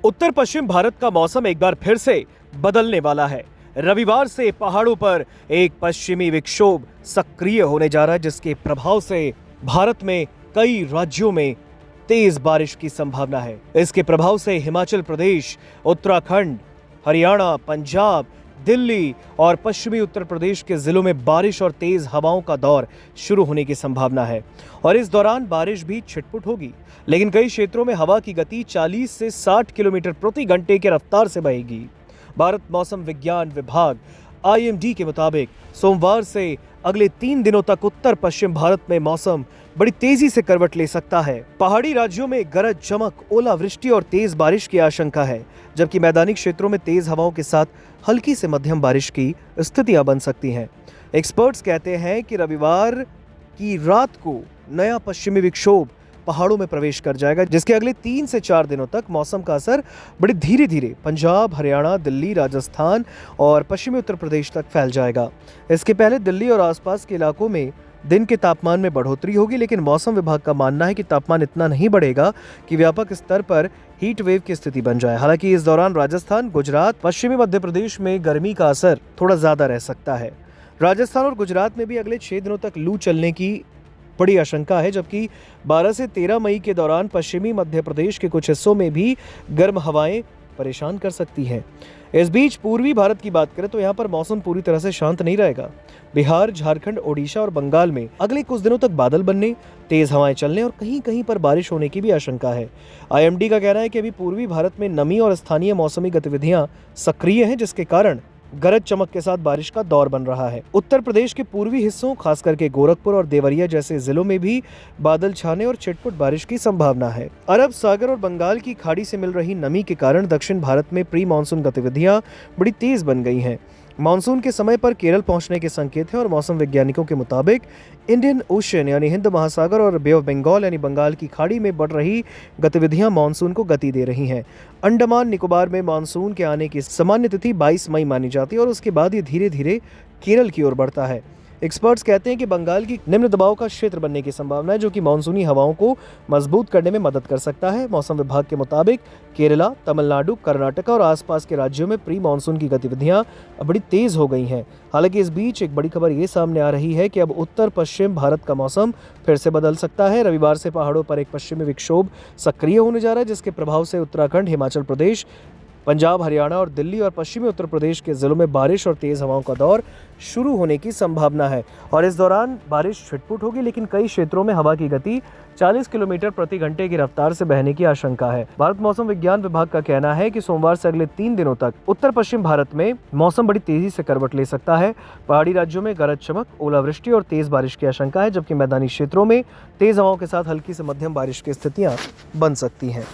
उत्तर पश्चिम भारत का मौसम एक बार फिर से बदलने वाला है। रविवार से पहाड़ों पर एक पश्चिमी विक्षोभ सक्रिय होने जा रहा है, जिसके प्रभाव से भारत में कई राज्यों में तेज बारिश की संभावना है। इसके प्रभाव से हिमाचल प्रदेश, उत्तराखंड, हरियाणा, पंजाब, दिल्ली और पश्चिमी उत्तर प्रदेश के जिलों में बारिश और तेज हवाओं का दौर शुरू होने की संभावना है और इस दौरान बारिश भी छिटपुट होगी, लेकिन कई क्षेत्रों में हवा की गति 40 से 60 किलोमीटर प्रति घंटे की रफ्तार से बहेगी। भारत मौसम विज्ञान विभाग IMD के मुताबिक सोमवार से अगले 3 दिनों तक उत्तर पश्चिम भारत में मौसम बड़ी तेजी से करवट ले सकता है। पहाड़ी राज्यों में गरज चमक, ओलावृष्टि और तेज बारिश की आशंका है, जबकि मैदानी क्षेत्रों में तेज हवाओं के साथ हल्की से मध्यम बारिश की स्थितियां बन सकती हैं। एक्सपर्ट्स कहते हैं कि रविवार की रात को नया पश्चिमी विक्षोभ पहाड़ों में प्रवेश कर जाएगा, जिसके अगले 3 से 4 दिनों तक मौसम का असर बड़े धीरे धीरे पंजाब, हरियाणा, दिल्ली, राजस्थान और पश्चिमी उत्तर प्रदेश तक फैल जाएगा। इसके पहले दिल्ली और आसपास के इलाकों में दिन के तापमान में बढ़ोतरी होगी, लेकिन मौसम विभाग का मानना है कि तापमान इतना नहीं बढ़ेगा कि व्यापक स्तर पर हीट वेव की स्थिति बन जाए। हालांकि इस दौरान राजस्थान, गुजरात, पश्चिमी मध्य प्रदेश में गर्मी का असर थोड़ा ज्यादा रह सकता है। राजस्थान और गुजरात में भी अगले 6 दिनों तक लू चलने की बड़ी आशंका है, जबकि 12 से 13 मई के दौरान पश्चिमी मध्य प्रदेश के कुछ हिस्सों में भी गर्म हवाएं परेशान कर सकती हैं। इस बीच पूर्वी भारत की बात करें तो यहाँ पर मौसम पूरी तरह से शांत नहीं रहेगा। बिहार, झारखंड, ओडिशा और बंगाल में अगले कुछ दिनों तक बादल बनने, तेज हवाएं चलने और कहीं कहीं पर बारिश होने की भी आशंका है। IMD का कहना है कि अभी पूर्वी भारत में नमी और स्थानीय मौसमी गतिविधियां सक्रिय हैं, जिसके कारण गरज चमक के साथ बारिश का दौर बन रहा है। उत्तर प्रदेश के पूर्वी हिस्सों, खास करके गोरखपुर और देवरिया जैसे जिलों में भी बादल छाने और छिटपुट बारिश की संभावना है। अरब सागर और बंगाल की खाड़ी से मिल रही नमी के कारण दक्षिण भारत में प्री मानसून गतिविधियां बड़ी तेज बन गई हैं। मानसून के समय पर केरल पहुंचने के संकेत हैं और मौसम वैज्ञानिकों के मुताबिक इंडियन ओशन यानी हिंद महासागर और बे ऑफ बंगाल यानी बंगाल की खाड़ी में बढ़ रही गतिविधियां मानसून को गति दे रही हैं। अंडमान निकोबार में मानसून के आने की सामान्य तिथि 22 मई मानी जाती है और उसके बाद ये धीरे धीरे केरल की ओर बढ़ता है। एक्सपर्ट्स कहते हैं कि बंगाल की निम्न दबाव का क्षेत्र बनने की संभावना है, जो कि मानसूनी हवाओं को मजबूत करने में मदद कर सकता है। मौसम विभाग के मुताबिक केरला, तमिलनाडु, कर्नाटक और आसपास के राज्यों में प्री मानसून की गतिविधियां बड़ी तेज हो गई हैं। हालांकि इस बीच एक बड़ी खबर ये सामने आ रही है कि अब उत्तर पश्चिम भारत का मौसम फिर से बदल सकता है। रविवार से पहाड़ों पर एक पश्चिमी विक्षोभ सक्रिय होने जा रहा है, जिसके प्रभाव से उत्तराखंड, हिमाचल प्रदेश, पंजाब, हरियाणा और दिल्ली और पश्चिमी उत्तर प्रदेश के जिलों में बारिश और तेज हवाओं का दौर शुरू होने की संभावना है और इस दौरान बारिश छिटपुट होगी, लेकिन कई क्षेत्रों में हवा की गति 40 किलोमीटर प्रति घंटे की रफ्तार से बहने की आशंका है। भारत मौसम विज्ञान विभाग का कहना है कि सोमवार से अगले 3 दिनों तक उत्तर पश्चिम भारत में मौसम बड़ी तेजी से करवट ले सकता है। पहाड़ी राज्यों में गरज चमक, ओलावृष्टि और तेज बारिश की आशंका है, जबकि मैदानी क्षेत्रों में तेज हवाओं के साथ हल्की से मध्यम बारिश की स्थितियां बन सकती हैं।